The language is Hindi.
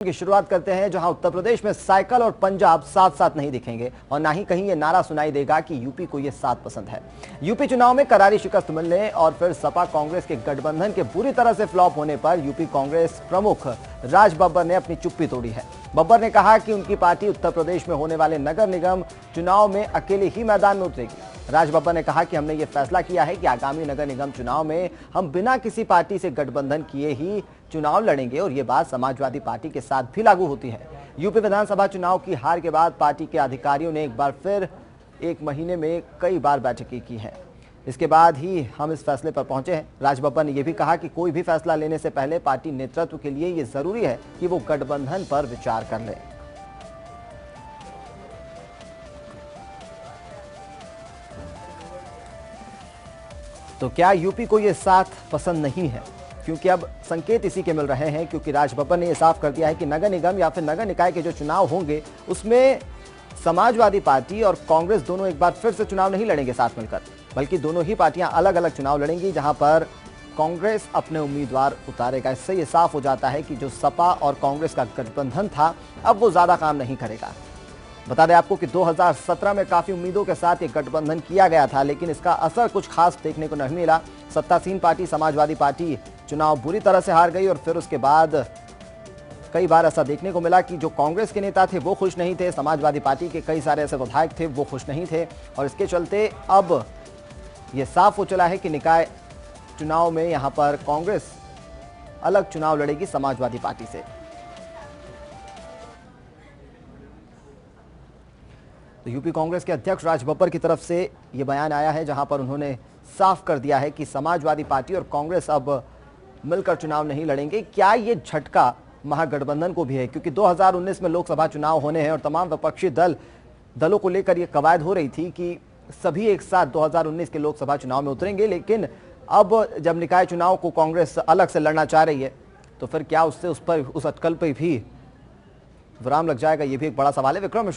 की शुरुआत करते हैं, जहां उत्तर प्रदेश में साइकिल और पंजाब साथ साथ नहीं दिखेंगे और ना ही कहीं ये नारा सुनाई देगा कि यूपी को ये साथ पसंद है। यूपी चुनाव में करारी शिकस्त मिलने और फिर सपा कांग्रेस के गठबंधन के बुरी तरह से फ्लॉप होने पर यूपी कांग्रेस प्रमुख राज बब्बर ने अपनी चुप्पी तोड़ी है। बब्बर ने कहा कि उनकी पार्टी उत्तर प्रदेश में होने वाले नगर निगम चुनाव में अकेले ही मैदान में उतरेगी। राज बब्बर ने कहा कि हमने ये फैसला किया है कि आगामी नगर निगम चुनाव में हम बिना किसी पार्टी से गठबंधन किए ही चुनाव लड़ेंगे और ये बात समाजवादी पार्टी के साथ भी लागू होती है। यूपी विधानसभा चुनाव की हार के बाद पार्टी के अधिकारियों ने एक बार फिर 1 महीने में कई बार बैठकें की हैं। इसके बाद ही हम इस फैसले पर पहुंचे हैं। राज बब्बर ने यह भी कहा कि कोई भी फैसला लेने से पहले पार्टी नेतृत्व के लिए यह जरूरी है कि वो गठबंधन पर विचार कर ले। तो क्या यूपी को यह साथ पसंद नहीं है? क्योंकि अब संकेत इसी के मिल रहे हैं, क्योंकि राज बब्बर ने यह साफ कर दिया है कि नगर निगम या फिर नगर निकाय के जो चुनाव होंगे उसमें समाजवादी पार्टी और कांग्रेस दोनों एक बार फिर से चुनाव नहीं लड़ेंगे साथ मिलकर, बल्कि दोनों ही पार्टियां अलग अलग चुनाव लड़ेंगी, जहां पर कांग्रेस अपने उम्मीदवार उतारेगा। इससे यह साफ हो जाता है कि जो सपा और कांग्रेस का गठबंधन था अब वो ज्यादा काम नहीं करेगा। बता दें आपको कि 2017 में काफी उम्मीदों के साथ ये गठबंधन किया गया था, लेकिन इसका असर कुछ खास देखने को नहीं मिला। सत्तासीन पार्टी समाजवादी पार्टी चुनाव बुरी तरह से हार गई और फिर उसके बाद कई बार ऐसा देखने को मिला कि जो कांग्रेस के नेता थे वो खुश नहीं थे, समाजवादी पार्टी के कई सारे ऐसे विधायक थे वो खुश नहीं थे और इसके चलते अब ये साफ हो चला है कि निकाय चुनाव में यहां पर कांग्रेस अलग चुनाव लड़ेगी समाजवादी पार्टी से। तो यूपी कांग्रेस के अध्यक्ष राज बब्बर की तरफ से यह बयान आया है, जहां पर उन्होंने साफ कर दिया है कि समाजवादी पार्टी और कांग्रेस अब मिलकर चुनाव नहीं लड़ेंगे। क्या ये झटका महागठबंधन को भी है? क्योंकि 2019 में लोकसभा चुनाव होने हैं और तमाम विपक्षी दलों को लेकर यह कवायद हो रही थी कि सभी एक साथ 2019 के लोकसभा चुनाव में उतरेंगे, लेकिन अब जब निकाय चुनाव को कांग्रेस अलग से लड़ना चाह रही है तो फिर क्या उससे उस अटकल पर भी विराम लग जाएगा? ये भी एक बड़ा सवाल है। विक्रम।